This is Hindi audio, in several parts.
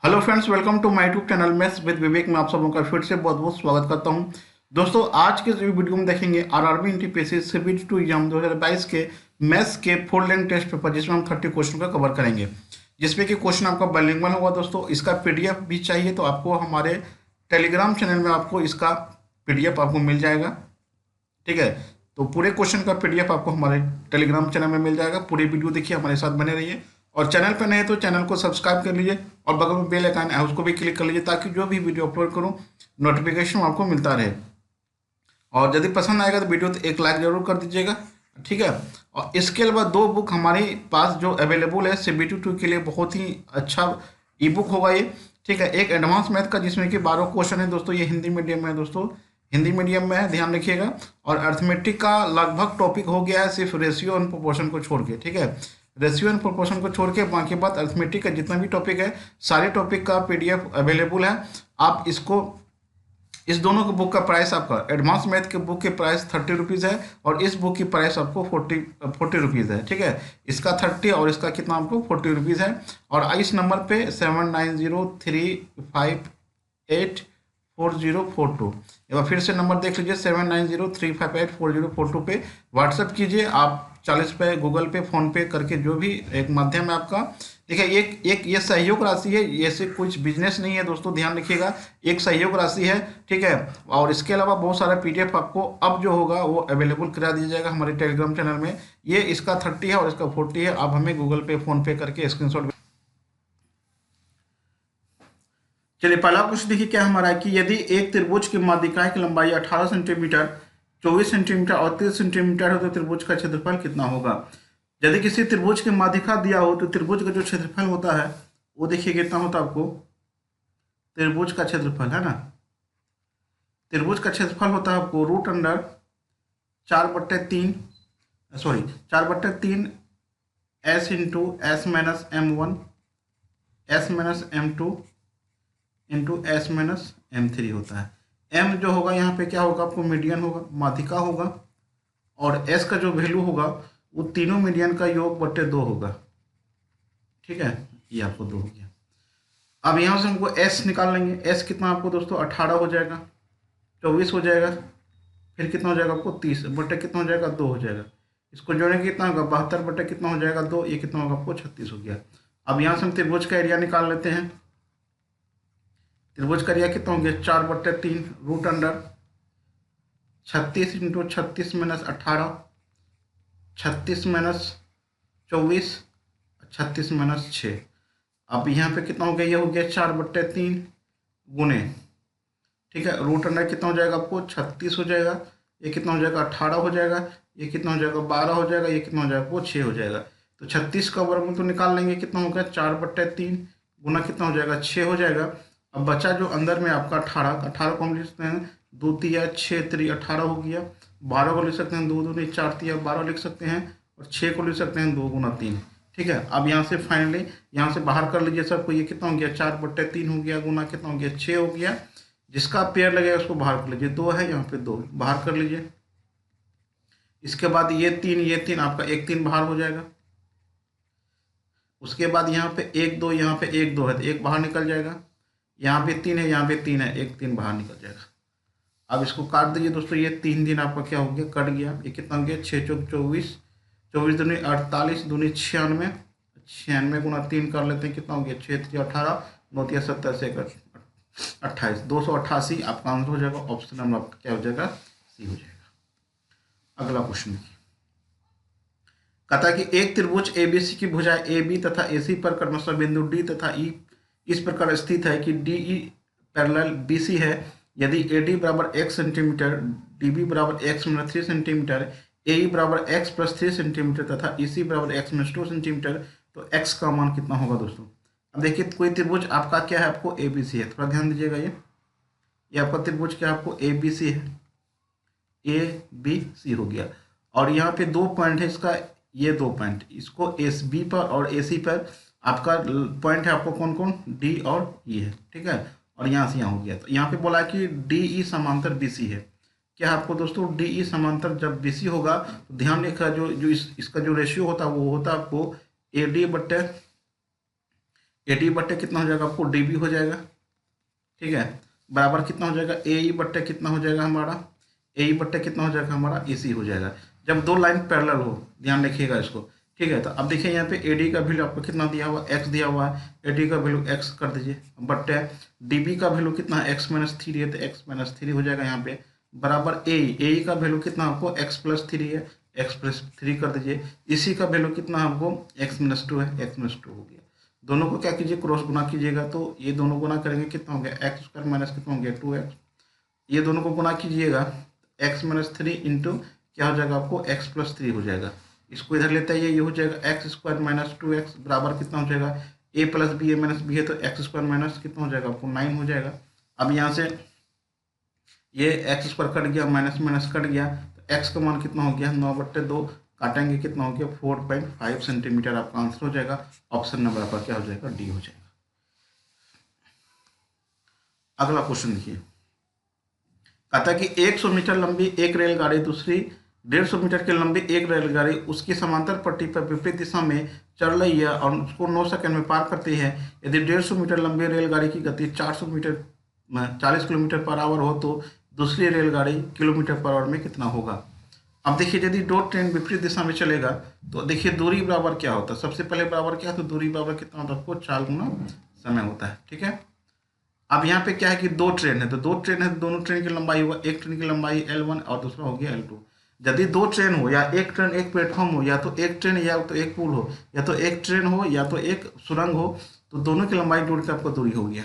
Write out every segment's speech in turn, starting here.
Hello friends, welcome to my YouTube channel maths with Vivek में आप सबों का फिर से बहुत बहुत स्वागत करता हूं। दोस्तों, आज के इस वीडियो में देखेंगे आरआरबी एनटीपीसी सीबीटी 2 एग्जाम 2022 के मैथ्स के फुल लेंथ टेस्ट पेपर, जिसमें हम 30 क्वेश्चन का कवर करेंगे, जिसमें कि क्वेश्चन आपका बाइलिंगुअल होगा। दोस्तों, इसका पीडीएफ भी चाहिए तो आपको हमारे टेलीग्राम चैनल में आपको इसका पीडीएफ आपको मिल जाएगा। ठीक है, तो पूरे क्वेश्चन का पीडीएफ आपको हमारे टेलीग्राम चैनल में मिल जाएगा। पूरी वीडियो देखिए, हमारे साथ बने रहिए और चैनल पर नए तो चैनल को सब्सक्राइब कर लीजिए और बगल में बेल आइकन है उसको भी क्लिक कर लीजिए, ताकि जो भी वीडियो अपलोड करूं नोटिफिकेशन आपको मिलता रहे। और यदि पसंद आएगा तो वीडियो तो एक लाइक जरूर कर दीजिएगा। ठीक है, और इसके अलावा दो बुक हमारे पास जो अवेलेबल है सीबीटी 2 के लिए, बहुत ही अच्छा ई बुक होगा ये। ठीक है, एक एडवांस मैथ का जिसमें कि 12 क्वेश्चन है दोस्तों, ये हिंदी मीडियम में है दोस्तों, हिंदी मीडियम में है, ध्यान रखिएगा। और अर्थमेटिक का लगभग टॉपिक हो गया है, सिर्फ रेशियो एंड प्रोपोर्शन को छोड़ के। ठीक है, रेशियो एंड प्रोपोर्शन को छोड़ के बाकी बात अर्थमेटिक का जितना भी टॉपिक है, सारे टॉपिक का पीडीएफ अवेलेबल है। आप इसको, इस दोनों के बुक का प्राइस, आपका एडवांस मैथ के बुक की प्राइस 30 रुपीज़ है और इस बुक की प्राइस आपको 40 रुपीज़ है। ठीक है, इसका 30 और इसका कितना आपको 40 रुपीज़ है। और इस नंबर पे 7903584042, एक बार फिर से नंबर देख लीजिए, 7903584042 पे व्हाट्सएप कीजिए आप। 40 पे गूगल पे, फोन पे करके, जो भी एक माध्यम है आपका। देखिए, एक एक ये सहयोग राशि है, ऐसे कुछ बिजनेस नहीं है दोस्तों, ध्यान रखिएगा, एक सहयोग राशि है। ठीक है, और इसके अलावा बहुत सारा पीडीएफ आपको अब जो होगा वो अवेलेबल करा दिया जाएगा हमारे टेलीग्राम चैनल में। ये इसका 30 है और इसका 40 है। आप हमें गूगल पे, फोन पे करके स्क्रीनशॉट। चलिए, पहला क्वेश्चन देखिए क्या हमारा है कि यदि एक त्रिभुज की माध्यिकाएं की लंबाई 18 सेंटीमीटर, 24 सेंटीमीटर और 30 सेंटीमीटर हो तो त्रिभुज का क्षेत्रफल कितना होगा। यदि किसी त्रिभुज की माध्यिका दिया हो तो त्रिभुज का जो क्षेत्रफल होता है वो देखिए कितना होता है आपको। त्रिभुज का क्षेत्रफल है ना, त्रिभुज का क्षेत्रफल होता है आपको √4/3, sorry 4/3 S into S-M1 S-M2 into S-M3 होता है। M जो होगा यहाँ पे क्या होगा आपको, मीडियन होगा, माध्यिका होगा। और S का जो वैल्यू होगा वो तीनों मीडियन का योग बट्टे 2 होगा। ठीक है, ये आपको 2 हो गया। अब यहाँ से हमको S निकाल लेंगे। S कितना आपको दोस्तों 18 हो जाएगा, 24 हो जाएगा, फिर कितना हो जाएगा आपको 30 बट्टे कितना हो जाएगा 2 हो जाएगा। इसको जोड़ेंगे कितना होगा 72 बट्टे कितना हो जाएगा 2, ये कितना होगा आपको 36 हो गया। अब यहाँ से हम त्रिभुज का एरिया निकाल लेते हैं। त्रिभुज का एरिया कितना हो गया 4/3 √36 इंटू 36 माइनस 18, 36 माइनस 24, 36 माइनस 6। अब यहाँ पे कितना हो गया, ये हो गया 4/3 गुने, ठीक है, √अंडर कितना हो जाएगा आपको 36 हो जाएगा, ये कितना हो जाएगा 18 हो जाएगा, ये कितना हो जाएगा 12 हो जाएगा, ये कितना हो जाएगा आपको 6 हो जाएगा। तो 36 का वर्गमूल तो निकाल लेंगे, कितना होगा 4/3 गुना कितना हो जाएगा 6 हो जाएगा। अब बचा जो अंदर में आपका 18 को हम लिख सकते हैं 2 तिया 6 3 18 हो गया। 12 को लिख सकते हैं 2 दूनी 4 तिया 12 लिख सकते हैं, और 6 को लिख सकते हैं 2 गुना 3। ठीक है, अब यहाँ से फाइनली यहाँ से बाहर कर लीजिए सबको, ये कितना हो गया 4/3 हो गया, गुना कितना हो गया 6 हो गया। जिसका पेयर लगेगा उसको बाहर कर लीजिए, 2 है यहाँ पे 2 बाहर कर लीजिए। इसके बाद ये 3 आपका 1 3 बाहर हो जाएगा। उसके बाद यहाँ पे 1 2, यहाँ पे 1 2 है तो 1 बाहर निकल जाएगा। यहाँ पे 3 है, यहाँ पे 3 है, 1 3 बाहर निकल जाएगा। अब इसको काट दीजिए दोस्तों, ये 3 दिन आपका क्या हो गया कट गया। ये कितना हो गया 6 चौक 24, 24 दूनी 48, दूनी 96, 96 गुना 3 कर लेते हैं, कितना हो गया 6 3 18, 9 3 70 से 28, 288 आपका आंसर हो जाएगा। ऑप्शन नंबर आपका क्या हो जाएगा, सी हो जाएगा। अगला क्वेश्चन देखिए, कहता है कि एक त्रिभुज एबीसी की भुजाएं ए बी तथा ए सी पर क्रमशः बिंदु डी तथा ई इस प्रकार स्थित है कि D E parallel B C है। यदि ए डी बराबर x सेंटीमीटर, डी बी बराबर x minus 3 centimetre, A E बराबर x प्लस 3 सेंटीमीटर तथा ई सी बराबर x माइनस 2 सेंटीमीटर, तो x का मान कितना होगा दोस्तों। अब देखिए, कोई त्रिभुज आपका क्या है, आपको ए बी सी है, थोड़ा ध्यान दीजिएगा। ये आपका त्रिभुज क्या है, आपको ए बी सी है, ए बी सी हो गया। और यहाँ पे 2 पॉइंट है इसका, ये 2 पॉइंट, इसको एस बी पर और ए सी पर आपका पॉइंट है आपको कौन कौन, डी और ई है। ठीक है, और यहाँ से यहाँ हो गया। तो यहाँ पे बोला कि डी ई समांतर बी सी है। क्या आपको दोस्तों डी ई समांतर जब बी सी होगा तो ध्यान रखिएगा, जो जो इसका जो रेशियो होता है वो होता है आपको ए डी बट्टे AD बट्टे कितना हो जाएगा आपको DB हो जाएगा, ठीक है, बराबर कितना हो जाएगा AE बट्टे कितना हो जाएगा हमारा, AE बट्टे कितना हो जाएगा हमारा AC हो जाएगा, जब दो लाइन पैरेलल हो, ध्यान रखिएगा इसको, ठीक है। तो अब देखिए यहाँ पे AD का वैल्यू आपको कितना दिया हुआ, x दिया हुआ है, AD का वैल्यू x कर दीजिए, बट्टे DB का वैल्यू कितना है, x-3 है, तो x-3 हो जाएगा यहाँ पे, बराबर AE का वैल्यू कितना आपको x+3 है, x+3 कर दीजिए, इसी का वैल्यू कितना आपको x-2 है, x-2 हो गया। दोनों को क्या कीजिए, क्रॉस गुना कीजिएगा, तो ये दोनों गुना करेंगे कितना हो गया, x² माइनस कितना हो गया 2x, ये दोनों को गुना कीजिएगा, x-3 इंटू क्या हो जाएगा आपको x+3 हो जाएगा, इसको इधर लेते हैं, ये हो जाएगा x² माइनस 2x बराबर कितना हो जाएगा, a+b है, तो x² माइनस कितना हो जाएगा आपको 9 हो जाएगा। अब यहाँ से ये x² कट गया, माइनस माइनस कट गया, तो x का मान कितना हो गया 9/2, काटेंगे कितना हो गया 4.5 सेंटीमीटर, आपका आंसर हो जाएगा, ऑप्शन नंबर आपका क्या हो जाएगा, डी हो जाएगा। अगला क्वेश्चन देखिए, कहता है कि 100 मीटर लंबी एक रेलगाड़ी दूसरी 150 मीटर की लंबी एक रेलगाड़ी उसकी समांतर पट्टी पर विपरीत दिशा में चल रही है और उसको 9 सेकंड में पार करती है। यदि 150 मीटर लंबी रेलगाड़ी की गति 40 किलोमीटर पर आवर हो तो दूसरी रेलगाड़ी किलोमीटर पर आवर में कितना होगा। अब देखिए, यदि दो ट्रेन विपरीत दिशा में चलेगा तो देखिए दूरी बराबर क्या होता है, सबसे पहले बराबर क्या, तो दूरी बराबर कितना होता है आपको 4 गुना समय होता है, ठीक है। अब यहाँ पे क्या है कि दो ट्रेन है, तो दो ट्रेन है, तो दोनों ट्रेन की लंबाई हुआ, एक ट्रेन की लंबाई L1 और दूसरा हो गया L2। यदि दो ट्रेन हो या एक ट्रेन एक प्लेटफॉर्म हो, या तो एक ट्रेन या तो एक पुल हो, या तो एक ट्रेन हो या तो एक सुरंग हो, तो दोनों की लंबाई जोड़ के आपका दूरी हो गया।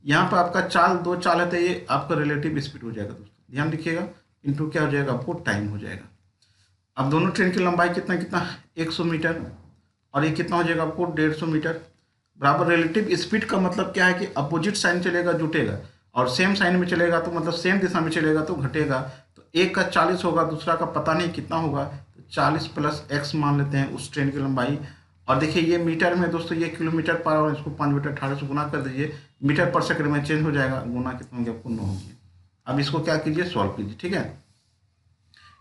यहाँ पर आपका दो चाल है, तो ये आपका रिलेटिव स्पीड हो जाएगा दोस्तों, ध्यान रखिएगा, इंटू क्या हो जाएगा आपको टाइम हो जाएगा। अब दोनों ट्रेन की लंबाई कितना 100 मीटर, और ये कितना हो जाएगा आपको 150 मीटर, बराबर रिलेटिव स्पीड का मतलब क्या है कि अपोजिट साइन चलेगा जुटेगा, और सेम साइन में चलेगा तो मतलब सेम दिशा में चलेगा तो घटेगा। तो एक का 40 होगा, दूसरा का पता नहीं कितना होगा, तो 40 + x मान लेते हैं उस ट्रेन की लंबाई। और देखिए ये मीटर में दोस्तों, ये किलोमीटर पर आवर, इसको 5/18 से गुना कर दीजिए, मीटर पर सेकंड में चेंज हो जाएगा, गुना कितना हो गया आपको 9 हो गया। अब इसको क्या कीजिए, सॉल्व कीजिए, ठीक है।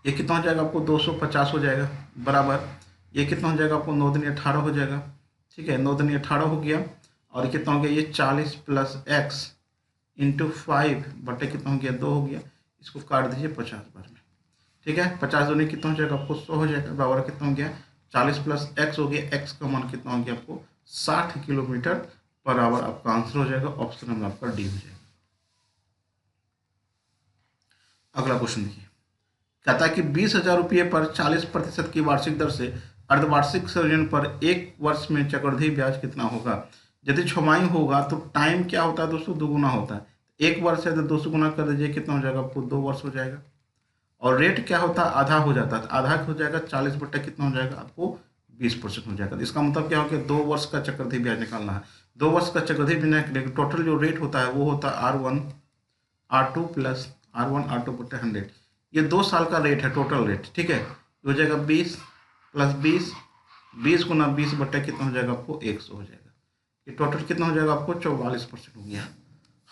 ये कितना हो जाएगा आपको 250 हो जाएगा, बराबर ये कितना हो जाएगा आपको 9 दूनी 18 हो जाएगा, ठीक है, 9 दूनी 18 हो गया, और कितना हो गया ये 40 + x इंटू 5 बटे कितना हो गया 2 हो गया, इसको काट दीजिए 50 बार में, ठीक है। 50 दूनी कितना हो जाएगा आपको 100 हो जाएगा, बराबर कितना हो गया 40 + x हो गया, x का मान कितना हो गया आपको 60 किलोमीटर पर आवर, आपका आंसर हो जाएगा, ऑप्शन नंबर आपका डी हो जाएगा। अगला क्वेश्चन देखिए, कहता है कि 20,000 रुपये पर 40% की वार्षिक दर से अर्धवार्षिक सृजन पर एक वर्ष में चक्रवृद्धि ब्याज कितना होगा। यदि छमाही होगा तो टाइम क्या होता है दोस्तों, 2 गुना होता है, एक वर्ष है तो 2 से गुना कर दीजिए, कितना हो जाएगा आपको 2 वर्ष हो जाएगा। और रेट क्या होता है, आधा हो जाता है, आधा हो जाएगा 40 बट्टा कितना हो जाएगा आपको 20% हो जाएगा। इसका मतलब क्या हो गया, 2 वर्ष का चक्रवृद्धि ब्याज निकालना है। 2 वर्ष का चक्रवृद्धि ब्याज टोटल जो रेट होता है वो होता है R2 + R2 बट्टे 100, ये 2 साल का रेट है, टोटल रेट, ठीक है। हो जाएगा 20 + 20 गुना 20 बट्टे कितना हो जाएगा आपको 100 हो जाएगा। ये टोटल कितना हो जाएगा आपको 44% हो गया।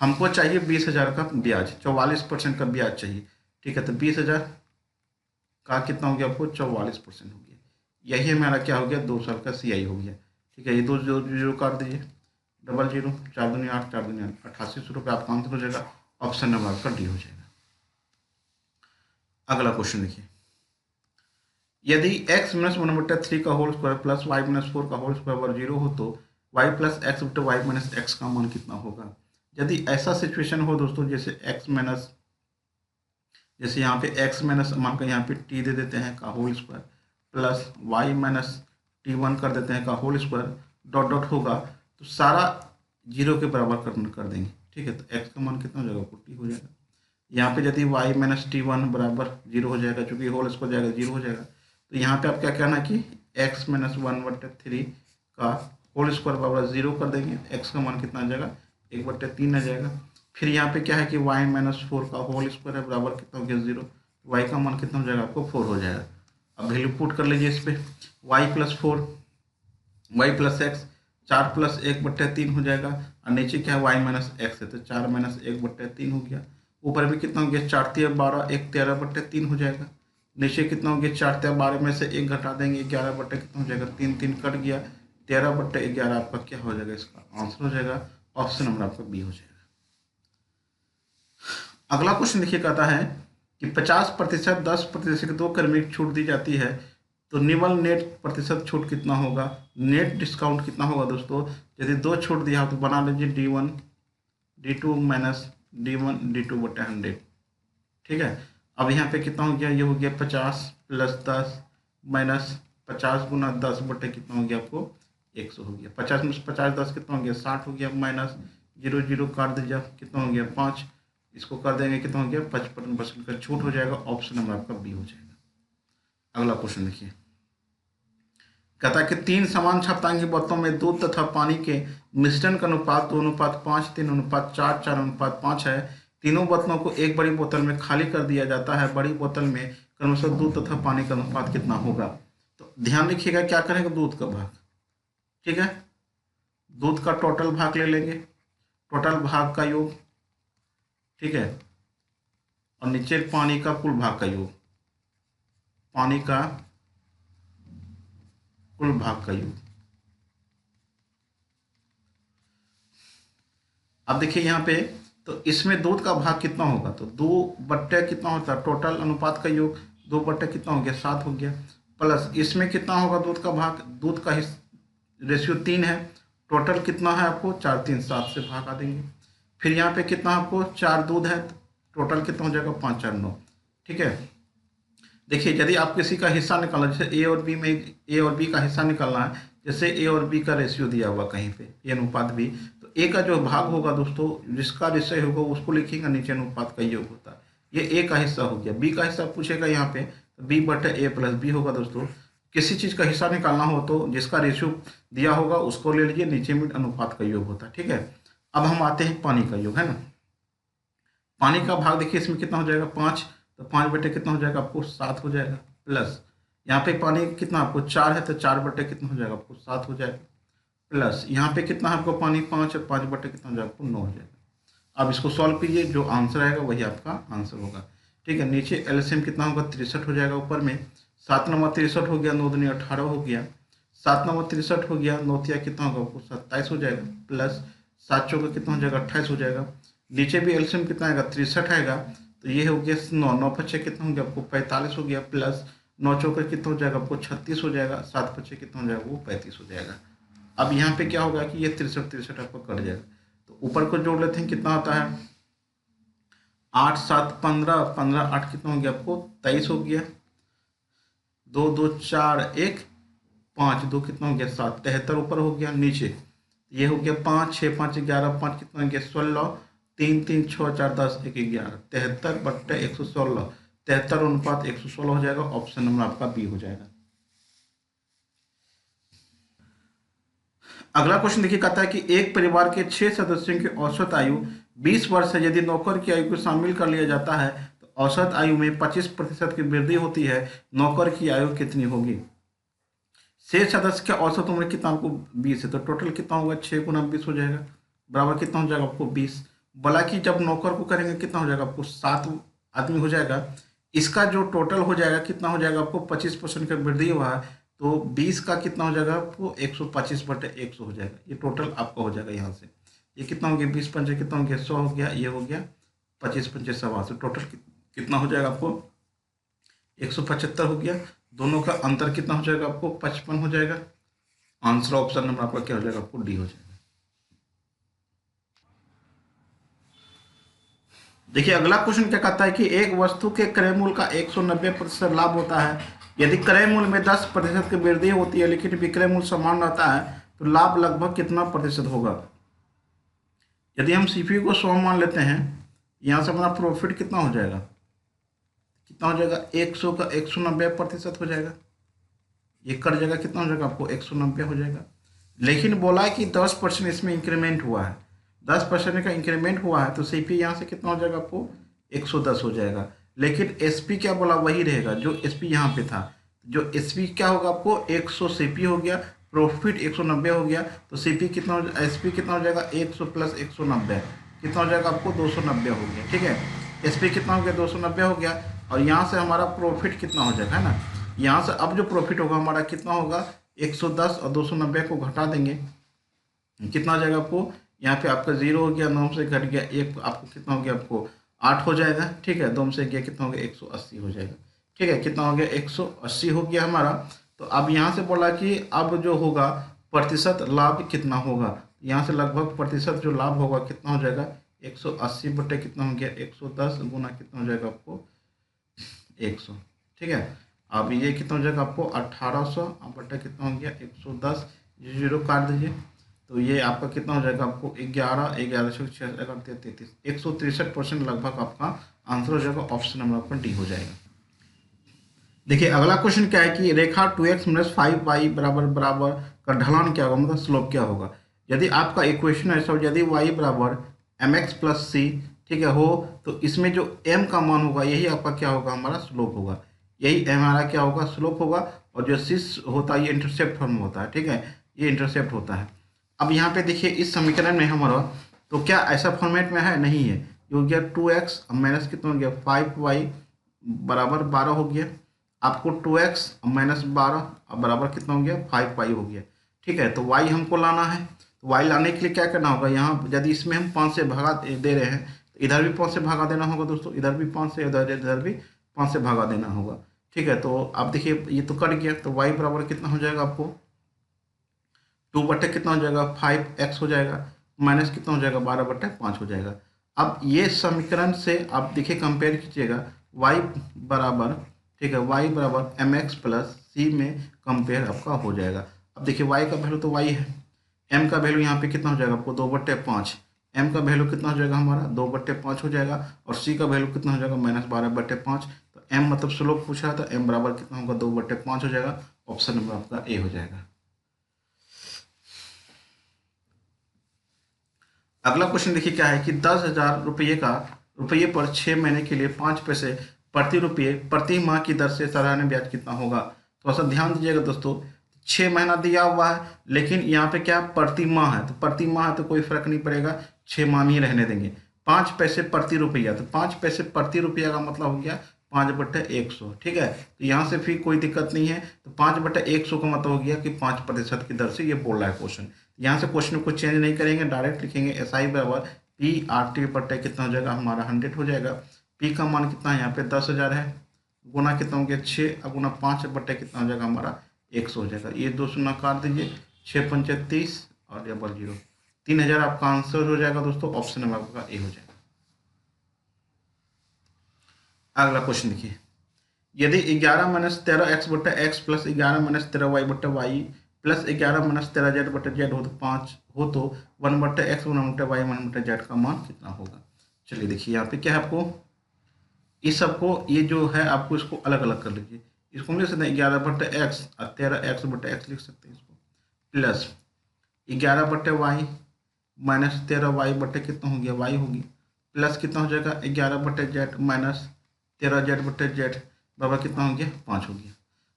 हमको चाहिए 20,000 का ब्याज, 44% का ब्याज चाहिए, ठीक है। तो 20,000 का कितना हो गया आपको 44% हो गया, यही हमारा क्या हो गया 2 साल का CI हो गया, ठीक है। ये 2 जीरो काट दीजिए, 00 4 दूनी 8 4 दूनी 88 रुपये आपका आंसर हो जाएगा, ऑप्शन नंबर आपका डी हो जाएगा। अगला क्वेश्चन देखिए, यदि x-1/3 का होल स्क्वायर प्लस y-4 का होल स्क्वायर बराबर 0 हो तो y + x बटे y-x का मान कितना होगा। यदि ऐसा सिचुएशन हो दोस्तों, जैसे यहाँ पे x माइनस मान कर यहाँ पे t दे देते हैं का whole square plus y - t1 कर देते हैं का होल स्क्वायर, डॉट डॉट होगा तो सारा 0 के बराबर कर देंगे, ठीक है। तो x का मान कितना हो जाएगा 40 हो जाएगा। यहाँ पे यदि y - t1 बराबर 0 हो जाएगा, चूंकि होल स्क्वायर जाएगा 0 हो जाएगा, तो यहाँ पे आप क्या कहना कि x - 1/3 का होल स्क्वायर बराबर 0 कर देंगे, x का मान कितना आ जाएगा 1/3 आ जाएगा। फिर यहाँ पे क्या है कि y - 4 का होल स्क्वायर है, बराबर कितना हो गया 0, y का मान कितना हो जाएगा आपको 4 हो जाएगा। अब वैल्यू पुट कर लीजिए इस पर, y + 4 y + x 4 + 1/3 हो जाएगा, और नीचे क्या है y - x है, तो 4 - 1/3 हो गया। ऊपर भी कितना हो गया 4 × 12 1 13/3 हो जाएगा। नीचे कितना हो गया 4 × 12 में से 1 घटा देंगे 11 बटे कितना हो जाएगा 3 3 कट गया, 13/11 आपका क्या हो जाएगा, इसका आंसर हो जाएगा ऑप्शन नंबर आपका बी हो जाएगा। अगला क्वेश्चन देखिए, कहता है कि 50%, 10% 2 कर्मी की छूट दी जाती है तो निवल नेट प्रतिशत छूट कितना होगा, नेट डिस्काउंट कितना होगा दोस्तों। यदि 2 छूट दिया हो तो बना लीजिए D1 D2 minus D1 D2/100। ठीक है, अब यहाँ पे कितना हो गया, ये हो गया 50 + 10 माइनस 50 गुना 10 बटे कितना हो गया आपको 100 हो गया। 50 में 50 10 कितना हो गया 60 हो गया, माइनस 0 0 काट दीजिए कितना हो गया 5, इसको कर देंगे कितना हो गया 55% का छूट हो जाएगा। ऑप्शन नंबर आपका बी हो जाएगा। अगला क्वेश्चन देखिए, कहता है कि 3 समान छायांकी बोतलों में दूध तथा पानी के मिश्रण का अनुपात 2:5, 3:4, 4:5 है। तीनों बोतलों को एक बड़ी बोतल में खाली कर दिया जाता है। बड़ी बोतल में क्रमशः दूध तथा पानी का अनुपात कितना होगा। तो ध्यान रखिएगा क्या करेंगे, दूध का भाग, ठीक है, दूध का टोटल भाग ले लेंगे, टोटल भाग का योग, ठीक है, और नीचे पानी का कुल भाग का योग, पानी का कुल भाग का योग। अब देखिए यहाँ पे, तो इसमें दूध का भाग कितना होगा, तो 2 कितना होता है टोटल अनुपात का योग, 2 कितना हो गया 7 हो गया, प्लस इसमें कितना होगा दूध का भाग, दूध का रेशियो 3 है, टोटल कितना है आपको 4 3 7 से भागा देंगे। फिर यहाँ पे कितना आपको 4 दूध है, टोटल कितना हो जाएगा 5 4 9। ठीक है, देखिए यदि आप किसी का हिस्सा निकालना, जैसे ए और बी में ए और बी का हिस्सा निकालना है, जैसे ए और बी का रेशियो दिया हुआ कहीं पे ए अनुपात बी, तो ए का जो भाग होगा दोस्तों, जिसका रेशियो होगा उसको लिखेंगे, नीचे अनुपात का योग होता है। ये ए का हिस्सा हो गया, बी का हिस्सा पूछेगा यहाँ पे, तो B/A+B होगा दोस्तों। किसी चीज़ का हिस्सा निकालना हो तो जिसका रेशियो दिया होगा उसको ले लीजिए, नीचे में अनुपात का योग होता है। ठीक है, अब हम आते हैं पानी का योग, है ना। पानी का भाग देखिए इसमें कितना हो जाएगा 5, तो 5 बटे कितना हो जाएगा आपको 7 हो जाएगा, प्लस यहाँ पे पानी कितना आपको 4 है, तो 4 बटे कितना हो जाएगा आपको 7 हो जाएगा, प्लस यहाँ पे कितना है आपको पानी 5 है, 5 बटे कितना हो जाएगा आपको 9 हो जाएगा। अब इसको सॉल्व कीजिए, जो आंसर आएगा वही आपका आंसर होगा। ठीक है, नीचे एलसीएम कितना होगा 63 हो जाएगा, ऊपर में 7 9 63 हो गया, 9 दूनी 18 हो गया, 7 9 63 हो गया, 9 तिया कितना होगा आपको 27 हो जाएगा, प्लस 7 चौका कितना हो जाएगा 28 हो जाएगा। नीचे भी एलसीएम कितना आएगा 63 आएगा, तो ये हो गया 9 9 5 कितना हो गया आपको 45 हो गया, प्लस 9 चौका कितना हो जाएगा आपको 36 हो जाएगा, 7 5 कितना हो जाएगा वो 35 हो जाएगा। अब यहाँ पे क्या होगा कि ये 63 आपको कट जाएगा, तो ऊपर को जोड़ लेते हैं, कितना होता है 8 7 15 15 8 कितना हो गया आपको 23 हो गया, 2 2 4 1 5 2 कितना हो गया 7 73 ऊपर हो गया, नीचे ये हो गया 5 6 5 11 5 कितना हो गया 16 3 3 6 4 10 1 11 73/116, 73:116 हो जाएगा। ऑप्शन नंबर आपका बी हो जाएगा। अगला क्वेश्चन देखिए, कहता है कि एक परिवार के 6 सदस्यों की औसत आयु 20 वर्ष है। यदि नौकर की आयु को शामिल कर लिया जाता है तो औसत आयु में 25% की वृद्धि होती है। नौकर की आयु कितनी होगी। 6 सदस्य की औसत उम्र कितना आपको 20 है, तो टोटल कितना होगा 6 गुना 20 हो जाएगा, बराबर कितना हो जाएगा आपको 20। बोला कि जब नौकर को करेंगे कितना हो जाएगा आपको 7 आदमी हो जाएगा। इसका जो टोटल हो जाएगा कितना हो जाएगा आपको 25% का वृद्धि हुआ है, तो 20 का कितना हो जाएगा आपको 125/100 हो जाएगा। ये टोटल आपका हो जाएगा। यहाँ से ये कितना हो गया 20 पंचे कितना हो गया 100 हो गया, ये हो गया 25 पंचे 100, तो टोटल कितना हो जाएगा आपको 175 हो गया। दोनों का अंतर कितना हो जाएगा आपको 55 हो जाएगा। आंसर ऑप्शन नंबर आपका क्या हो जाएगा आपको डी हो जाएगा। देखिए अगला क्वेश्चन क्या कहता है कि एक वस्तु के क्रय मूल्य का 190% लाभ होता है। यदि क्रय मूल्य में 10% की वृद्धि होती है लेकिन विक्रय मूल्य समान रहता है तो लाभ लगभग कितना प्रतिशत होगा। यदि हम सीपीयू को 100 मान लेते हैं, यहाँ से अपना प्रॉफिट कितना हो जाएगा, कितना हो जाएगा 100 का 190% हो जाएगा। ये कट जाएगा कितना हो जाएगा आपको 190 हो जाएगा। लेकिन बोला है कि 10% इसमें इंक्रीमेंट हुआ है, 10% का इंक्रीमेंट हुआ है तो सीपी यहाँ से कितना हो जाएगा आपको 110 हो जाएगा। लेकिन एसपी क्या बोला वही रहेगा जो एसपी यहाँ पे था। जो एसपी क्या होगा आपको 100 सीपी हो गया, प्रॉफिट 190 हो गया, तो सीपी कितना हो एसपी कितना हो जाएगा 100 + 190 कितना हो जाएगा आपको 290 हो गया। ठीक है, एसपी कितना हो गया 290 हो गया, और यहाँ से हमारा प्रॉफिट कितना हो जाएगा, है ना। यहाँ से अब जो प्रॉफिट होगा हमारा कितना होगा 110 और 290 को घटा देंगे, कितना हो जाएगा आपको, यहाँ पे आपका 0 हो गया, 9 से घट गया 1, आपको कितना हो गया, आपको 8 हो जाएगा। ठीक है, 2 से गया कितना हो गया, 180 हो जाएगा। ठीक है, कितना हो गया, 180 हो गया हमारा। तो अब यहाँ से बोला कि अब जो होगा प्रतिशत लाभ कितना होगा, यहाँ से लगभग प्रतिशत जो लाभ होगा कितना हो जाएगा, 180 बटे कितना हो गया, 110 गुना कितना हो जाएगा आपको 100। ठीक है, अब ये कितना हो जाएगा आपको 1800 बटे कितना हो गया 110, 0 काट दीजिए, तो ये आपका कितना हो जाएगा आपको 11, 1133, 163% लगभग आपका आंसर हो जाएगा। ऑप्शन नंबर आपका डी हो जाएगा। देखिए अगला क्वेश्चन क्या है कि रेखा 2x माइनस 5y बराबर बराबर का ढलान क्या होगा, मतलब स्लोप क्या होगा। यदि आपका इक्वेशन ऐसा हो, यदि y बराबर mx प्लस सी, ठीक है, हो तो इसमें जो m का मान होगा यही आपका क्या होगा, हमारा स्लोप होगा। यही हमारा क्या होगा, स्लोप होगा। और जो सिस होता है ये इंटरसेप्ट फॉर्म होता है। ठीक है, ये इंटरसेप्ट होता है। अब यहाँ पे देखिए इस समीकरण में हमारा तो क्या ऐसा फॉर्मेट में है, नहीं है। ये हो गया 2x माइनस कितना हो गया 5y बराबर 12 हो गया। आपको 2x माइनस 12 बराबर कितना हो गया 5y हो गया। ठीक है, तो y हमको लाना है। तो y लाने के लिए क्या करना होगा, यहाँ यदि इसमें हम 5 से भगा दे रहे हैं तो इधर भी 5 से भगा देना होगा दोस्तों, इधर भी 5 से, इधर भी 5 से भगा देना होगा। ठीक है, तो आप देखिए ये तो कट गया, तो y बराबर कितना हो जाएगा आपको 2 बटे कितना हो जाएगा 5x हो जाएगा, माइनस कितना हो जाएगा 12 बटे 5 हो जाएगा। अब ये समीकरण से आप देखिए कंपेयर कीजिएगा y बराबर, ठीक है, y बराबर mx प्लस सी में कंपेयर आपका हो जाएगा। अब देखिए y का वैल्यू तो y है, m का वैल्यू यहाँ पे कितना हो जाएगा आपको 2 बट्टे 5, m का वैल्यू कितना हो जाएगा हमारा 2 बट्टे 5 हो जाएगा, और c का वैल्यू कितना हो जाएगा माइनस 12 बट्टे 5। तो m मतलब स्लोप पूछा था, m बराबर कितना होगा 2 बट्टे 5 हो जाएगा। ऑप्शन नंबर आपका ए हो जाएगा। अगला क्वेश्चन देखिए क्या है कि 10,000 रुपये पर 6 महीने के लिए 5 पैसे प्रति रुपये प्रति माह की दर से सालाना ब्याज कितना होगा। थोड़ा सा ध्यान दीजिएगा दोस्तों, 6 महीना दिया हुआ है लेकिन यहाँ पे क्या प्रति माह है, तो प्रति माह है तो कोई फर्क नहीं पड़ेगा, 6 माह में ही रहने देंगे। 5 पैसे प्रति रुपया, तो 5 पैसे प्रति रुपया का मतलब हो गया 5 बटे 100। ठीक है, तो यहाँ से फिर कोई दिक्कत नहीं है, तो 5 बटे 100 का मतलब हो गया कि 5% की दर से ये बोल रहा है क्वेश्चन। यहाँ से क्वेश्चन को चेंज नहीं करेंगे, डायरेक्ट लिखेंगे SI बराबर PRT बटे कितना हो जाएगा हमारा 100 हो जाएगा। P का मान कितना है यहाँ पे 10,000 है, गुना कितना हो गया 6 गुना 5 बटे कितना हो जाएगा हमारा 100 हो जाएगा। ये 2 शून्य काट दीजिए, 6 पंचे 30 और डबल 0, 3,000 आपका आंसर हो जाएगा दोस्तों। ऑप्शन नंबर आपका ए हो जाएगा। अगला क्वेश्चन देखिए, यदि 11 माइनस 13x बटे x प्लस 11 माइनस 13y बटे y प्लस 11 माइनस 13z बटे z हो तो 5 हो तो 1 बटे x 1 बटे y 1 बटे z का मान कितना होगा। चलिए देखिए यहाँ पे क्या है, आपको इस सबको ये जो है आपको इसको अलग अलग कर लीजिए। इसको हम लिख सकते हैं 11 बटे x और 13x बटे x लिख सकते हैं इसको, प्लस 11 बटे y माइनस 13y बटे कितना हो गया y होगी, प्लस कितना हो जाएगा 11 बटे z माइनस 13z बटे z बराबर कितना हो गया 5 हो गया।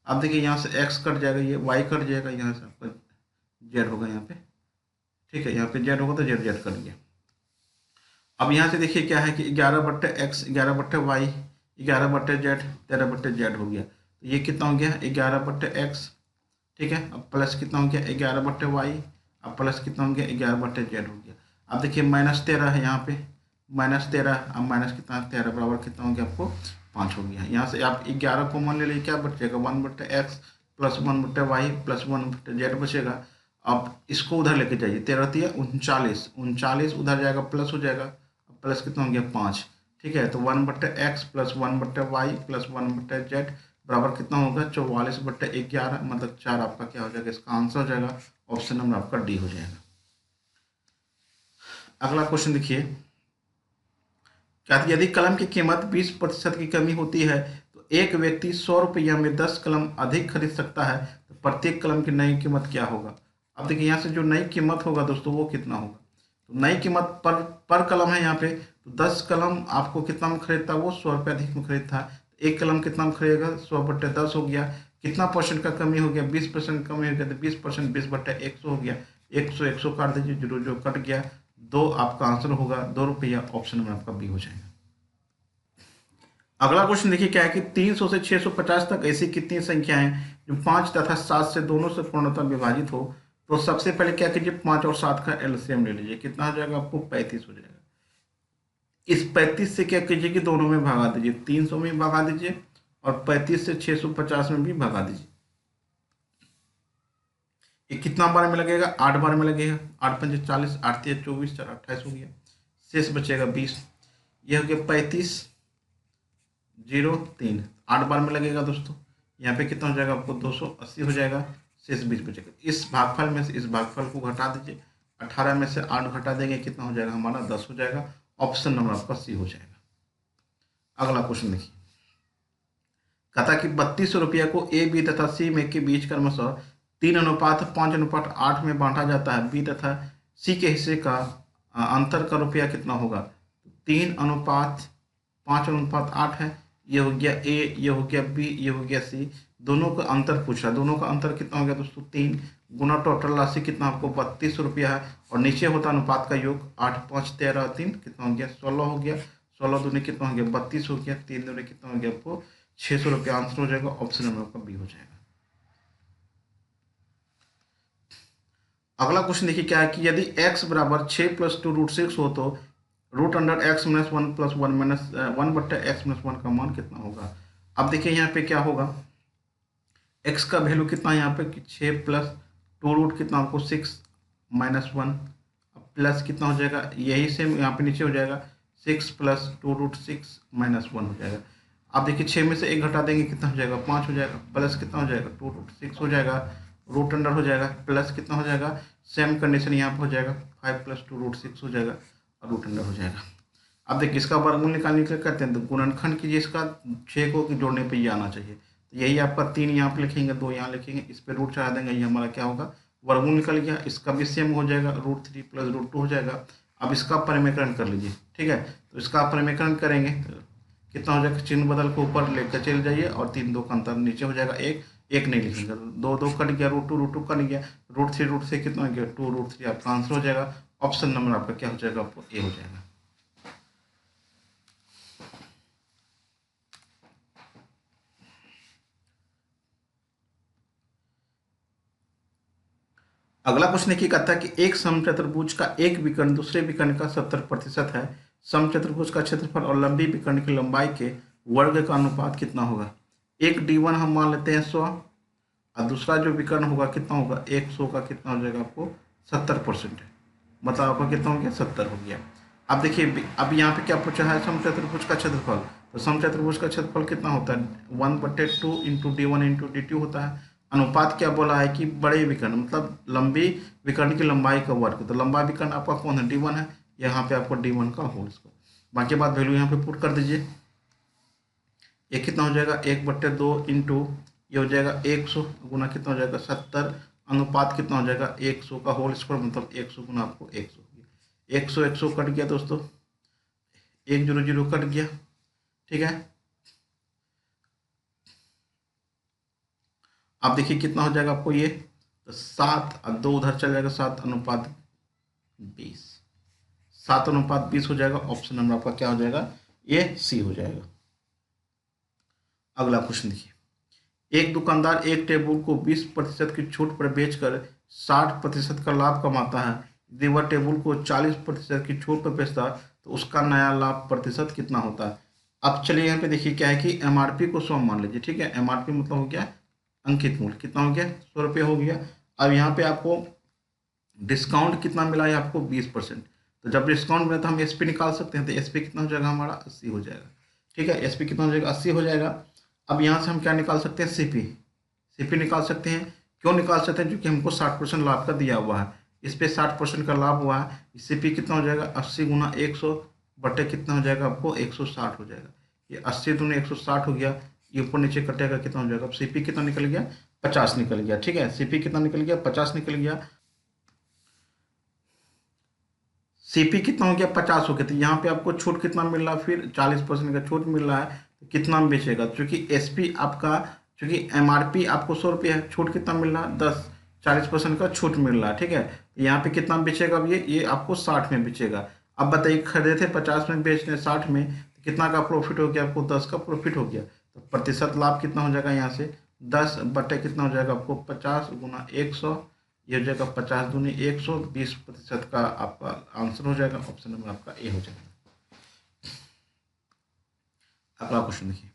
अब देखिए यहाँ से x कट जाएगा, ये y कट जाएगा, यहाँ से आपका z होगा यहाँ पे। ठीक है, यहाँ पे z होगा तो z कट गया। अब यहाँ से देखिए क्या है कि 11 बट्टे x 11 बट्टे y 11 बट्टे z 13 बट्टे z हो गया, तो ये कितना हो गया 11 बट्टे x। ठीक है, अब प्लस कितना हो गया 11 बट्टे y, अब प्लस कितना हो गया 11 बट्टे z हो गया। अब देखिए माइनस 13 है यहाँ पे, माइनस 13, अब माइनस कितना 13 बराबर कितना हो गया आपको 5 हो गया। यहाँ से आप 11 को मान ले लीजिए, क्या बचेगा 1 बट्टे x प्लस 1 बट्टे y प्लस 1 बट्टे z बचेगा। अब इसको उधर लेके जाइए, 13 तिया 39, 39 उधर जाएगा प्लस हो जाएगा, प्लस कितना हो गया 5। ठीक है, तो 1 बट्टे x प्लस 1 बट्टे y प्लस 1 बट्टे z बराबर कितना होगा 44 बट्टे 11, मतलब 4 आपका क्या हो जाएगा, इसका आंसर हो जाएगा। ऑप्शन नंबर आपका डी हो जाएगा। अगला क्वेश्चन देखिए, यदि कलम की कीमत 20% की कमी होती है तो एक व्यक्ति 100 रुपया में 10 कलम अधिक खरीद सकता है, तो प्रत्येक कलम की नई कीमत क्या होगा। अब देखिए यहाँ से जो नई कीमत होगा दोस्तों वो कितना होगा, तो नई कीमत पर कलम है यहाँ पे, तो 10 कलम आपको कितना में खरीदता है, वो 100 रुपये अधिक में खरीदता है। एक कलम कितना में खरीदेगा 100 बट्टे 10 हो गया, कितना परसेंट का कमी हो गया 20% कमी हो गया, तो 20% 20 बट्टे 100 हो गया, 100 काट दीजिए, जो कट गया 2 आपका आंसर होगा 2 रुपया। ऑप्शन में आपका बी हो जाएगा। अगला क्वेश्चन देखिए क्या है कि 300 से 650 तक ऐसी कितनी संख्याएं जो 5 तथा 7 से दोनों से पूर्णतः विभाजित हो। तो सबसे पहले क्या कीजिए, 5 और 7 का एलसीएम ले लीजिए, कितना हो जाएगा आपको 35 हो जाएगा। इस 35 से क्या कीजिए कि दोनों में भगा दीजिए, 300 में भगा दीजिए और 35 से 650 में भी भगा दीजिए। ये कितना बार में लगेगा, 8 बार में लगेगा। 8 पंजे 40, 8 तिया 24, 4 28 हो गया, शेष बचेगा 20। यह हो गया 35 0 3, 8 बार में लगेगा दोस्तों। यहाँ पे कितना हो जाएगा आपको 280 हो जाएगा, शेष 20 बचेगा। इस भागफल में से इस भागफल को घटा दीजिए, 18 में से 8 घटा देंगे, कितना हो जाएगा हमारा 10 हो जाएगा। ऑप्शन नंबर आपका सी हो जाएगा। अगला क्वेश्चन देखिए, कहता कि 32 रुपया को ए बी तथा सी में के बीच क्रमशः 3:5:8 में बांटा जाता है। बी तथा सी के हिस्से का अंतर का रुपया कितना होगा। 3:5:8 है, ये हो गया ए, ये हो गया बी, ये हो गया सी। दोनों का अंतर पूछ रहा है, दोनों का अंतर कितना हो गया दोस्तों 3 गुना टोटल राशि कितना आपको 32 रुपया है, और नीचे होता अनुपात का योग 8 5 13 3 कितना हो गया 16 हो गया। 16 दूनी कितना हो गया 32 हो गया, 3 दूनी कितना हो गया आपको 600 रुपया। आंसर हो जाएगा ऑप्शन नंबर आपका बी हो जाएगा। अगला क्वेश्चन देखिए क्या है कि यदि x बराबर 6 + 2√6 हो तो √x-1 + 1 - 1/x-1 का मान कितना होगा। अब देखिए यहाँ पे क्या होगा, x का वैल्यू कितना है यहाँ पे कि 6 + 2 कितना आपको 6 - 1, अब प्लस कितना हो जाएगा, यही सेम यहाँ पे नीचे हो जाएगा 6 + 2√6 - 1 हो जाएगा। अब देखिए 6 में से 1 घटा देंगे, कितना हो जाएगा 5 हो जाएगा, प्लस कितना हो जाएगा 2√6 हो जाएगा, रूट अंडर हो जाएगा, प्लस कितना हो जाएगा, सेम कंडीशन यहाँ पर हो जाएगा 5 + 2√6 हो जाएगा और रूट अंडर हो जाएगा। अब देखिए इसका वर्गमूल निकालने के लिए करते हैं तो गुणनखंड कीजिए, इसका 6 को जोड़ने पे ये आना चाहिए। तो यही आपका 3 यहाँ पे लिखेंगे, 2 यहाँ लिखेंगे, इस पे रूट चढ़ा देंगे, ये हमारा क्या होगा वर्गमूल निकल गया। इसका भी सेम हो जाएगा, √3 + √2 हो जाएगा। अब इसका परिमेकरण कर लीजिए, ठीक है। तो इसका परिमेकरण करेंगे तो कितना हो जाएगा, चिन्ह बदल के ऊपर लेकर चले जाइए और 3 2 का अंतर नीचे हो जाएगा, एक नहीं लिखेंगे, 2 2 कट गया, √2 कट गया, √3 कितना हो गया 2√3 आपका आंसर हो जाएगा। ऑप्शन नंबर आपका क्या हो जाएगा आपको ए हो जाएगा। अगला क्वेश्चन देखिए कहता है कि एक समचतुर्भुज का एक विकर्ण दूसरे विकर्ण का 70% है। समचतुर्भुज का क्षेत्रफल और लंबी विकर्ण की लंबाई के वर्ग का अनुपात कितना होगा। एक D1 हम मान लेते हैं 100 और दूसरा जो विकर्ण होगा कितना होगा 100 का कितना हो जाएगा आपको 70% है, मतलब आपका कितना हो गया 70 हो गया। अब देखिए अब यहाँ पे क्या पूछा है समचतुर्भुज का क्षेत्रफल, तो समचतुर्भुज का क्षेत्रफल कितना होता है 1/2 × D1 × D2 होता है। अनुपात क्या बोला है कि बड़े विकर्ण मतलब लंबी विकर्ण की लंबाई का वर्ग, तो लंबा विकर्ण आपका कौन है D1 है, यहाँ पे आपको D1 का होल स्क्वायर। बाकी बात वैल्यू यहाँ पे पुट कर दीजिए, ये कितना हो जाएगा 1/2 × ये हो जाएगा 100 गुना कितना हो जाएगा 70, अनुपात कितना हो जाएगा 100 का होल स्क्वायर मतलब 100 गुना आपको 100 हो गया। 100 कट गया दोस्तों, 1 0 0 कट गया, ठीक है। अब देखिए कितना हो जाएगा आपको ये, तो 7 और 2 उधर चल जाएगा 7:20, 7:20 हो जाएगा। ऑप्शन नंबर आपका क्या हो जाएगा ये सी हो जाएगा। अगला क्वेश्चन देखिए, एक दुकानदार एक टेबल को 20% की छूट पर बेचकर 60% का लाभ कमाता है। यदि वह टेबल को 40% की छूट पर बेचता तो उसका नया लाभ प्रतिशत कितना होता है। अब चलिए यहाँ पे देखिए क्या है कि एमआरपी को 100 मान लीजिए, ठीक है। एमआरपी मतलब हो गया अंकित मूल्य, कितना हो गया 100 रुपये हो गया। अब यहाँ पे आपको डिस्काउंट कितना मिला है आपको 20%, तो जब डिस्काउंट मिला तो हम एसपी निकाल सकते हैं, तो एसपी कितना हो जाएगा हमारा 80 हो जाएगा, ठीक है। एसपी कितना हो जाएगा 80 हो जाएगा। अब यहाँ से हम क्या निकाल सकते हैं सीपी निकाल सकते हैं। क्यों निकाल सकते हैं, क्योंकि हमको 60% लाभ का दिया हुआ है, इस पर 60% का लाभ हुआ है। सीपी कितना हो जाएगा 80 गुना 100 बटे कितना हो जाएगा आपको 160 हो जाएगा। ये 80 दूनी 160 हो गया, ये ऊपर नीचे कटेगा कितना हो जाएगा, अब सीपी कितना निकल गया 50 निकल गया, ठीक है। सीपी कितना निकल गया 50 निकल गया। सीपी कितना हो गया 50 हो गया, तो यहाँ पे आपको छूट कितना मिल रहा है फिर 40% का छूट मिल रहा है, तो कितना में बेचेगा, क्योंकि एसपी आपका क्योंकि एमआरपी आपको 100 रुपये है, छूट कितना मिल रहा है 10, 40% का छूट मिल रहा है, ठीक है। तो यहाँ पे कितना में बेचेगा अब ये आपको 60 में बेचेगा। अब बताइए खरीदे थे 50 में बेच रहे 60 में, कितना का प्रॉफिट हो गया आपको, 10 का प्रॉफिट हो गया। तो प्रतिशत लाभ कितना हो जाएगा यहाँ से 10 बटे कितना हो जाएगा आपको 50 गुना 100, ये हो जाएगा 50 दूनी 100, 20% का आपका आंसर हो जाएगा। ऑप्शन नंबर आपका ए हो जाएगा। अगला क्वेश्चन देखिए,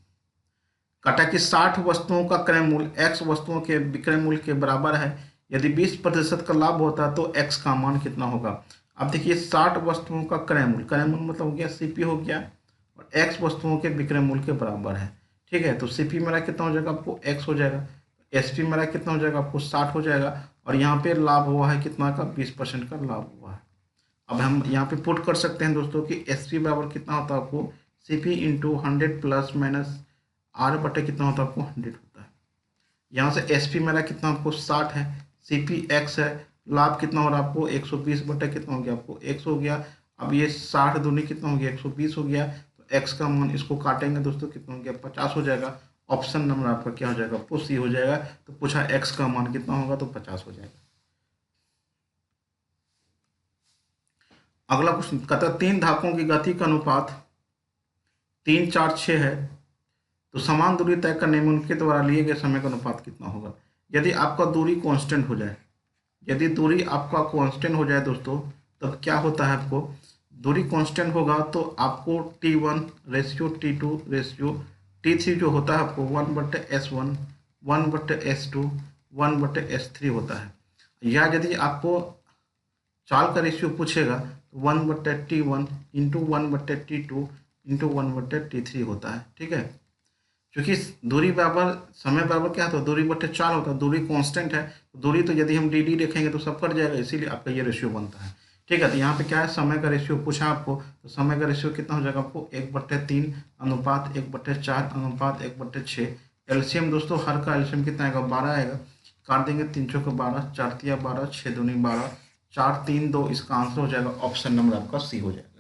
कटा कि 60 वस्तुओं का क्रय मूल्य x वस्तुओं के विक्रय मूल्य के बराबर है। यदि 20% का लाभ होता है तो x का मान कितना होगा। अब देखिए 60 वस्तुओं का क्रय मूल्य मतलब हो गया सीपी हो गया, और x वस्तुओं के विक्रय मूल्य के बराबर है। ठीक है, तो सीपी मेरा कितना हो जाएगा आपको x हो जाएगा, एसपी मेरा कितना हो जाएगा आपको 60 हो जाएगा, और यहाँ पे लाभ हुआ है कितना का 20% का लाभ हुआ है। अब हम यहाँ पे पुट कर सकते हैं दोस्तों कि एसपी बराबर कितना होता है आपको CP into 100 plus minus R बटे कितना होता है आपको 100 होता है। यहाँ से एसपी मेरा कितना आपको 60 है, सीपी एक्स है, लाभ कितना हो रहा है आपको 120 बटे कितना हो गया आपको x हो गया। अब ये 60 दूनी कितना हो गया 120 हो गया, तो x का मान इसको काटेंगे दोस्तों कितना हो गया 50 हो जाएगा। ऑप्शन नंबर आपका क्या हो जाएगा आपको सी हो जाएगा। तो पूछा x का मान कितना होगा तो 50 हो जाएगा। अगला क्वेश्चन कहता है 3 धाकों की गति का अनुपात 3 4 6 है, तो समान दूरी तय करने में उनके द्वारा लिए गए समय का अनुपात कितना होगा। यदि आपका दूरी कांस्टेंट हो जाए, यदि दूरी आपका कांस्टेंट हो जाए दोस्तों, तब क्या होता है आपको दूरी कांस्टेंट होगा तो आपको T1 ratio T2 ratio T3 जो होता है आपको 1/S1 1/S2 1/S3 होता है। या यदि आपको चाल का रेशियो पूछेगा तो 1/T1 into 1/T2 into 1/T3 होता है। ठीक है, क्योंकि दूरी बराबर समय बराबर क्या होता है दूरी बटे चाल होता है, दूरी कांस्टेंट है, तो दूरी तो यदि हम डी रखेंगे तो सब कट जाएगा, इसीलिए आपका ये रेशियो बनता है। ठीक है, तो यहाँ पे क्या है समय का रेशियो पूछा आपको, तो समय का रेशियो कितना हो जाएगा आपको 1/3 अनुपात 1/4 अनुपात 1/6। एलसीएम दोस्तों हर का एलसीएम कितना आएगा 12 आएगा, काट देंगे 3 चौके 12 4 तिया 12 6 दूनी 12 4 3 2, इसका आंसर हो जाएगा ऑप्शन नंबर आपका सी हो जाएगा।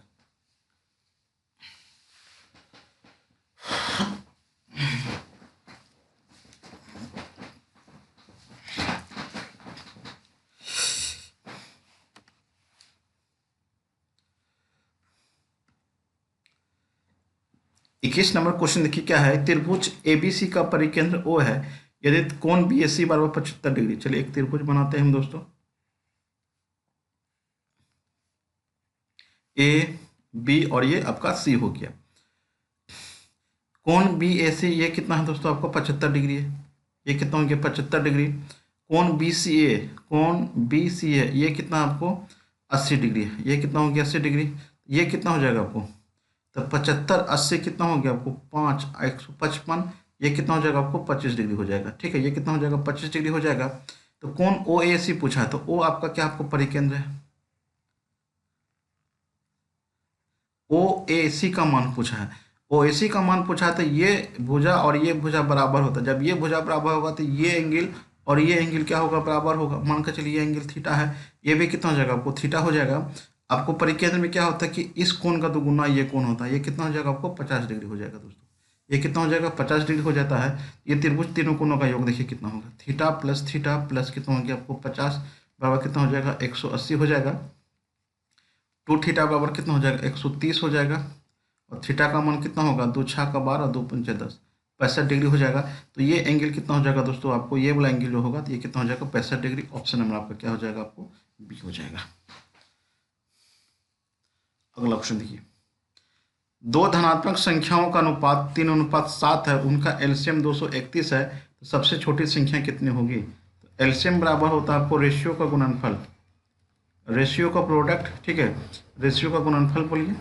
21 नंबर क्वेश्चन देखिए क्या है, त्रिभुज एबीसी का परिकेंद्र ओ है यदि कोण बीएससी बराबर 75 डिग्री। चलिए एक त्रिभुज बनाते हैं हम दोस्तों, ए बी और ये आपका सी हो गया। कोण बी ए सी ये कितना है दोस्तों आपको 75 डिग्री है, ये कितना हो गया 75 डिग्री। कोण बी सी ए ये कितना आपको 80 डिग्री है, ये कितना हो गया 80 डिग्री। ये कितना हो जाएगा आपको, तो 75 80 कितना हो गया आपको 5 155, ये कितना हो जाएगा आपको 25 डिग्री हो जाएगा। ठीक है, ये कितना हो जाएगा 25 डिग्री हो जाएगा। तो कोण ओ ए सी पूछा है, तो ओ आपका क्या आपको परिकेंद्र है, ओ ए सी का मान पूछा है, ओ ए सी का मान पूछा है, तो ये भुजा और ये भुजा बराबर होता है। जब ये भुजा बराबर होगा तो ये एंगल और ये एंगल क्या होगा बराबर होगा, मान के चलिए ये एंगल थीटा है, ये भी कितना हो जाएगा आपको थीटा हो जाएगा। आपको परिकेंद्र में क्या होता है कि इस कोण का दोगुना ये कोण होता है, ये कितना हो जाएगा आपको 50 डिग्री हो जाएगा दोस्तों, ये कितना हो जाएगा 50 डिग्री हो जाता है। ये त्रिभुज तीनों कोणों का योग देखिए कितना होगा, थीटा प्लस कितना हो गया आपको 50 बराबर कितना हो जाएगा 180 हो जाएगा। 2 थीटा बराबर कितना हो जाएगा 130 हो जाएगा, और थीटा का मान कितना होगा 2 6 का 12 2 5 10 65 डिग्री हो जाएगा। तो ये एंगल कितना हो जाएगा दोस्तों आपको, ये वाला एंगल जो होगा तो ये कितना हो जाएगा 65 डिग्री। ऑप्शन नंबर आपका क्या हो जाएगा आपको बी हो जाएगा। अगला क्वेश्चन देखिए, दो धनात्मक संख्याओं का अनुपात 3:7 है, उनका एलसीएम 231 है, तो सबसे छोटी संख्या कितनी होगी। तो एलसीएम बराबर होता है आपको रेशियो का गुणनफल, रेशियो का प्रोडक्ट, ठीक है, रेशियो का गुणनफल बोलिए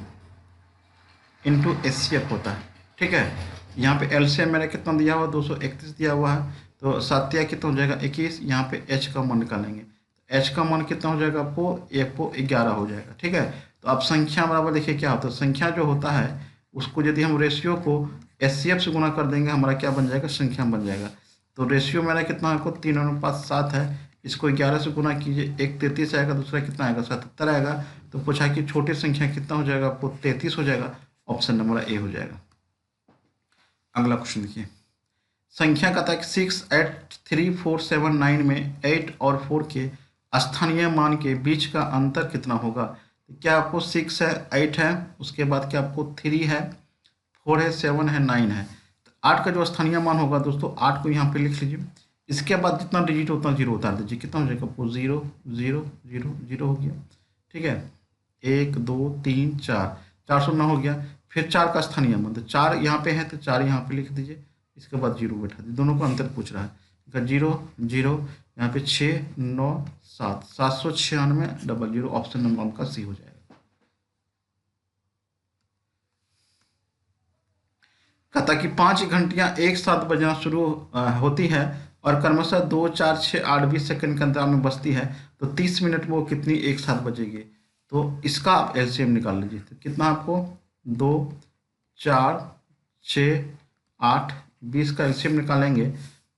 इंटू एचसीएफ होता है। ठीक है, यहाँ पे एलसीएम मेरा कितना दिया हुआ 231 दिया हुआ है, तो 7 कितना हो जाएगा 21, यहाँ पे एच का मान निकालेंगे, एच का मान कितना हो जाएगा आपको 11 हो जाएगा। ठीक है, तो अब संख्या बराबर देखिए क्या होता है, संख्या जो होता है उसको यदि हम रेशियो को एचसीएफ से गुना कर देंगे हमारा क्या बन जाएगा संख्या बन जाएगा। तो रेशियो मेरा कितना आपको 3:7 है, इसको 11 से गुना कीजिए, एक 33 आएगा, दूसरा कितना आएगा 77 आएगा। तो पूछा कि छोटी संख्या कितना हो जाएगा आपको 33 हो जाएगा। ऑप्शन नंबर ए हो जाएगा। अगला क्वेश्चन देखिए, संख्या का था कि 6 8 3 4 7 9 में 8 और 4 के स्थानीय मान के बीच का अंतर कितना होगा। तो क्या आपको 6 है 8 है, उसके बाद क्या आपको 3 है 4 है, 7 है, 9 है। तो 8 का जो स्थानीय मान होगा दोस्तों, 8 को यहाँ पे लिख लीजिए। इसके बाद जितना डिजिट उतना जीरो उतार दीजिए। कितना हो जाएगा आपको? 0 0 0 0 हो गया। ठीक है, 1 2 3 4, 409 हो गया। फिर 4 का स्थानीय मान, तो 4 यहाँ पे है तो 4 यहाँ पे लिख दीजिए। इसके बाद 0 बैठा दीजिए। दोनों का अंतर पूछ रहा है। 0 0, यहाँ पे 6 9 7, 796 00। ऑप्शन नंबर आपका सी हो जाएगा। कहता कि 5 घंटियां एक साथ बजना शुरू होती है और क्रमशः 2 4 6 8 20 सेकंड के अंतराल में बजती है, तो 30 मिनट में वो कितनी एक साथ बजेगी? तो इसका आप एलसीएम निकाल लीजिए। तो कितना आपको? 2 4 6 8 20 का एलसीएम निकालेंगे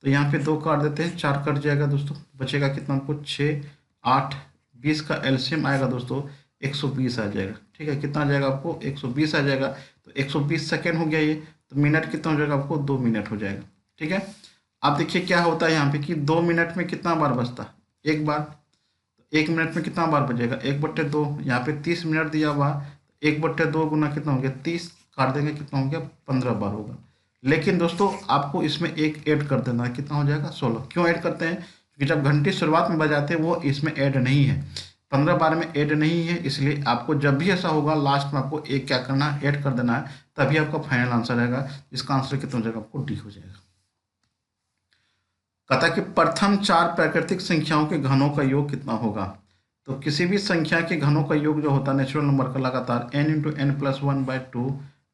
तो यहाँ पे 2 काट देते हैं, 4 कट जाएगा दोस्तों। बचेगा कितना आपको? 6 8 20 का एलसीएम आएगा दोस्तों 120 आ जाएगा। ठीक है, कितना आ जाएगा आपको? 120 आ जाएगा। तो 120 सेकेंड हो गया ये। तो मिनट कितना हो जाएगा आपको? 2 मिनट हो जाएगा। ठीक है, अब देखिए क्या होता है यहाँ पे कि 2 मिनट में कितना बार बजता है? एक बार। तो 1 मिनट में कितना बार बजेगा? 1/2। यहाँ पे 30 मिनट दिया हुआ, 1/2 गुना कितना हो गया? 30 काट देंगे, कितना हो गया? 15 बार होगा। लेकिन दोस्तों आपको इसमें एक ऐड कर देना है। कितना हो जाएगा? 16। क्यों ऐड करते हैं? क्योंकि जब घंटी शुरुआत में बजाते हैं वो इसमें ऐड नहीं है, 15 बार में ऐड नहीं है। इसलिए आपको जब भी ऐसा होगा लास्ट में आपको एक क्या करना है? ऐड कर देना है, तभी आपका फाइनल आंसर रहेगा। इसका आंसर कितना हो जाएगा आपको? डी हो जाएगा। कहता कि प्रथम 4 प्राकृतिक संख्याओं के घनों का योग कितना होगा? तो किसी भी संख्या के घनों का योग जो होता है नेचुरल नंबर का लगातार n × n+1/2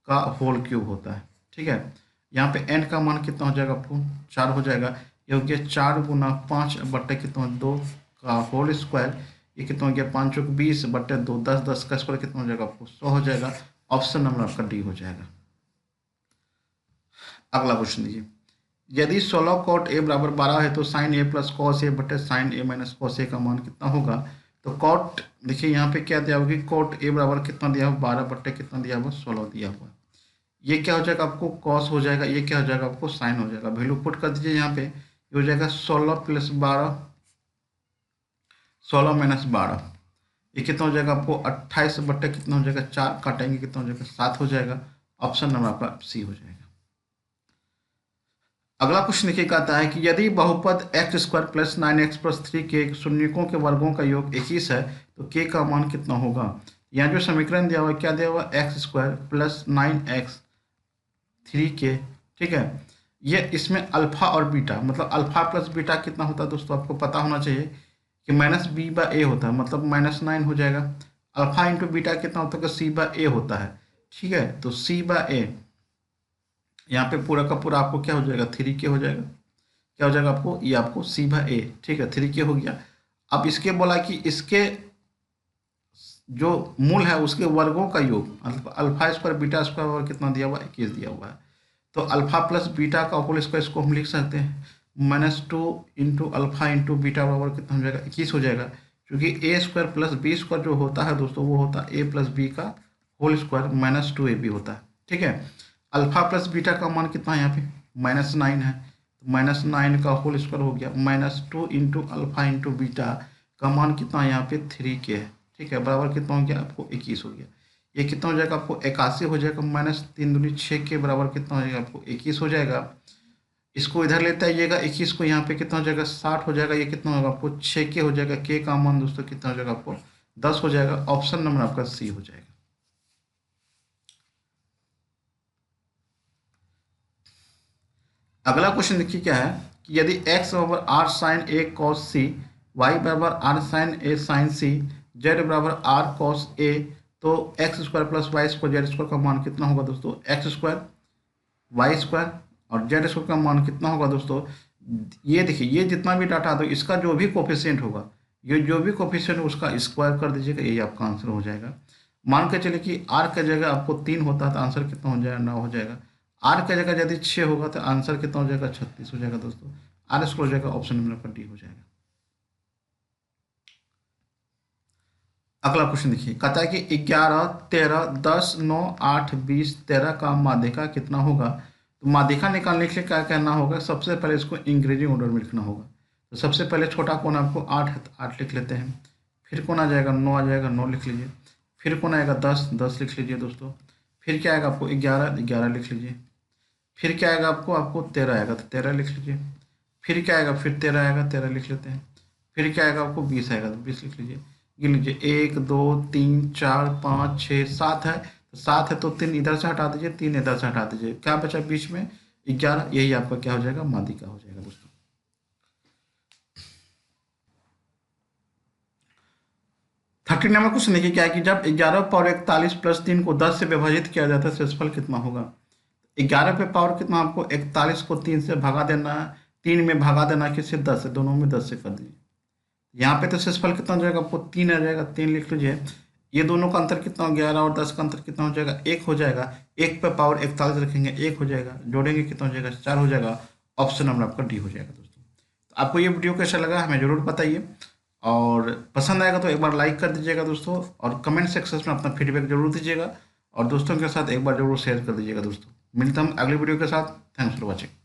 का होल क्यूब होता है। ठीक है, यहाँ पे n का मान कितना हो जाएगा आपको? 4 हो जाएगा। ये हो गया 4 × 5 बट्टे कितना? 2 का होल स्क्वायर। ये कितना हो गया? 5 × 20 बट्टे 2, 10 10 का स्क्वायर कितना हो जाएगा आपको? 100 हो जाएगा। ऑप्शन नंबर आपका डी हो जाएगा। अगला क्वेश्चन देखिए, यदि 16 cot a बराबर 12 है तो sin a plus cos A बटे sin a minus cos A का मान कितना होगा? तो cot देखिए यहाँ पे क्या दिया होगी? cot a बराबर कितना दिया हुआ? 12 बट्टे कितना दिया हुआ? 16 दिया हुआ। ये क्या हो जाएगा आपको? कॉस हो जाएगा। ये क्या हो जाएगा आपको? साइन हो जाएगा। वैल्यू पुट कर दीजिए यहाँ पे। ये हो जाएगा 16 + 12, 16 - 12। ये कितना हो जाएगा आपको? 28 बट्टे कितना हो जाएगा? 4 काटेंगे कितना हो जाएगा? 7 हो जाएगा। ऑप्शन नंबर आपका सी हो जाएगा। अगला क्वेश्चन देखिए, कहता है कि यदि बहुपद x² + 9x + 3 के शून्यकों के वर्गों का योग 21 है तो k का मान कितना होगा? यहाँ जो समीकरण दिया हुआ है क्या दिया हुआ? x² + 9x 3k। ठीक है, ये इसमें अल्फा और बीटा, मतलब अल्फा प्लस बीटा कितना होता है दोस्तों? आपको पता होना चाहिए कि -b/a होता है, मतलब -9 हो जाएगा। अल्फा इंटू बीटा कितना होता है? c/a होता है। ठीक है, तो c/a यहाँ पे पूरा का पूरा आपको क्या हो जाएगा? 3k हो जाएगा। क्या हो जाएगा आपको? ये आपको c/a। ठीक है, 3k हो गया। अब इसके बोला कि इसके जो मूल है उसके वर्गों का योग, अल्फा² बीटा स्क्वायर और कितना दिया हुआ है? 21 दिया हुआ है। तो अल्फा प्लस बीटा का होल स्क्वायर इसको हम लिख सकते हैं -2 × अल्फा × बीटा बराबर कितना हो जाएगा? 21 हो जाएगा। क्योंकि a² + b² जो होता है दोस्तों वो होता है a + b का होल स्क्वायर -2ab होता है। ठीक है, अल्फा प्लस बीटा का मान कितना है यहाँ पे? -9 है। -9 का होल स्क्वायर हो गया। -2 × अल्फा × बीटा का मान कितना है यहाँ पे? 3k है। ठीक है, बराबर कितना हो गया आपको? 21 हो गया। ये कितना हो जाएगा आपको? 81 हो जाएगा। -3 दूनी 6k बराबर कितना हो जाएगा आपको? 21 हो जाएगा। इसको इधर लेते आइएगा, 21 को यहाँ पे कितना हो जाएगा? 60 हो जाएगा। ये कितना होगा आपको? 6k हो जाएगा। k का मान दोस्तों कितना हो जाएगा आपको? 10 हो जाएगा। ऑप्शन नंबर आपका सी हो जाएगा। अगला क्वेश्चन देखिए क्या है कि यदि x बराबर r sin a cos c, y बराबर r sin a sin c, z बराबर r cos a, तो x² + y² z² का मान कितना होगा दोस्तों? x² y² और z² का मान कितना होगा दोस्तों? ये देखिए, ये जितना भी डाटा दो इसका जो भी कोफिशिएंट होगा, ये जो भी कोफिशिएंट उसका स्क्वायर कर दीजिएगा, यही आपका आंसर हो जाएगा। मान के चलिए कि r की जगह आपको 3 होता है तो आंसर कितना हो जाएगा? 9 हो जाएगा। आर की जगह यदि 6 होगा तो आंसर कितना हो जाएगा? 36 हो जाएगा दोस्तों। आर स्क्वायर हो जाएगा। ऑप्शन नंबर पर डी हो जाएगा। अगला क्वेश्चन देखिए, कहता है कि 11 13 10 9 8 20 13 का माध्यिका कितना होगा? तो माध्यिका निकालने के लिए क्या करना होगा? सबसे पहले इसको इंक्रीजिंग ऑर्डर में लिखना होगा। तो सबसे पहले छोटा कोण आपको 8 है तो 8 लिख लेते हैं। फिर कौन आ जाएगा? 9 आ जाएगा, 9 लिख लीजिए। फिर कौन आएगा? 10 10 लिख लीजिए दोस्तों। फिर क्या आएगा आपको 11, 11 लिख लीजिए। फिर क्या आएगा आपको 13 आएगा तो 13 लिख लीजिए। फिर क्या आएगा, फिर 13 आएगा, 13 लिख लेते हैं। फिर क्या आएगा आपको 20 आएगा तो 20 लिख लीजिए। गिन लीजिए, 1 2 3 4 5 6 7 है, तो 7 है तो 3 इधर से हटा दीजिए, 3 इधर से हटा दीजिए, क्या बचा बीच में 11। यही आपका क्या हो जाएगा, मादिका हो जाएगा दोस्तों। 13 नंबर क्वेश्चन देखिए क्या है कि जब 11 पावर 41 प्लस 3 को 10 से विभाजित किया जाता है शेषफल कितना होगा। 11 पे पावर कितना, आपको 41 को 3 से भगा देना है, 3 में भगा देना है किससे, 10 से, दोनों में 10 से कर दीजिए। यहाँ पे तो शेषफल कितना हो जाएगा, आपको 3 आ जाएगा, 3 लिख लीजिए। ये दोनों का अंतर कितना हो, 11 और 10 का अंतर कितना हो जाएगा, 1 हो जाएगा। 1 पे पावर 41 रखेंगे, 1 हो जाएगा, जोड़ेंगे कितना हो जाएगा, 4 हो जाएगा। ऑप्शन नंबर आपका डी हो जाएगा दोस्तों। तो आपको ये वीडियो कैसा लगा हमें जरूर बताइए, और पसंद आएगा तो एक बार लाइक कर दीजिएगा दोस्तों, और कमेंट सेक्शन में अपना फीडबैक जरूर दीजिएगा, और दोस्तों के साथ एक बार जरूर शेयर कर दीजिएगा दोस्तों। मिलता हूँ अगली वीडियो के साथ। Thanks for watching.